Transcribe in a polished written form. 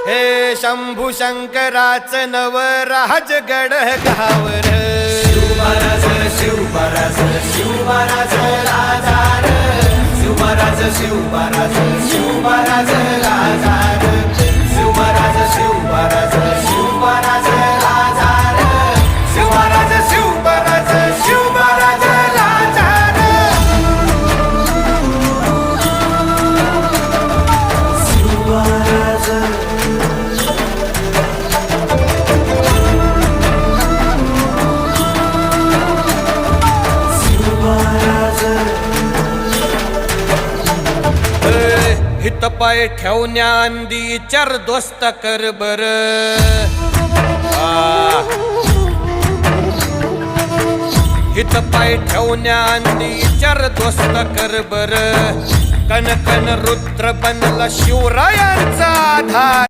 हे शंभू शंकराचं नवराज गड गावर शिवमहाराज शिवमहाराज शिवमहाराज राजार शिवमहाराज शिवमहाराज शिवमहाराज राजार शिवमहाराज शिवमहाराज शिवमहाराज राजार शिवमहाराज शिवमहाराज शिवमहाराज राजार शिवमहाराज हित पाय ठेवण्या अंदी चार दोस्त कर बर हित पाय ठेवण्या अंदी चार दोस्त कर बर कन कन रुद्र बनला शिवरायांचा आधार